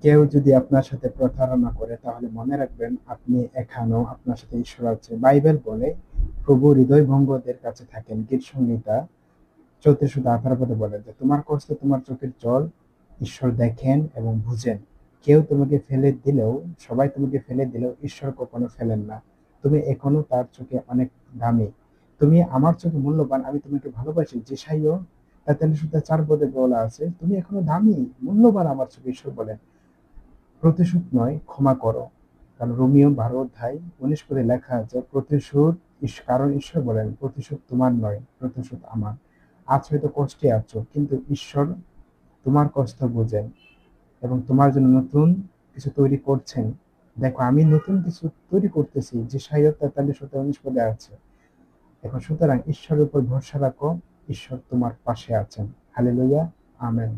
কেউ যদি আপনার সাথে প্রতারণা করে তাহলে মনে রাখবেন আপনি এখানেও আপনার সাথে ঈশ্বর আছে। বাইবেল বলে প্রভু হৃদয় ভঙ্গদের কাছে থাকেন। গীত সংহিতা 34:18 বলে যে তোমার কষ্ট তোমার চোখের জল ঈশ্বর দেখেন এবং বুঝেন। কেউ তোমাকে ফেলে দিলেও, সবাই তোমাকে ফেলে দিলেও ঈশ্বর কখনো ফেলেন না। তুমি এখনো তার চোখে অনেক দামি। তুমি আমার চোখে মূল্যবান, আমি তোমাকে ভালোবাসি। যেসাইও 43:4 বলা আছে তুমি এখনো দামি, মূল্যবান আমার চোখে, ঈশ্বর বলেন। প্রতিশোধ নয়, ক্ষমা করো। কারণ রোমিও 12:19 লেখা আছে প্রতিশোধ কারণ ঈশ্বর বলেন প্রতিশোধ তোমার নয়, প্রতিশোধ আমার। আজ হয়তো কষ্টে আছো, কিন্তু ঈশ্বর তোমার কষ্ট বোঝেন এবং তোমার জন্য নতুন কিছু তৈরি করছেন। দেখো আমি নতুন কিছু তৈরি করতেছি, যে 43:19 আছে। এখন সুতরাং ঈশ্বরের উপর ভরসা রাখো, ঈশ্বর তোমার পাশে আছেন। Hallelujah, amen.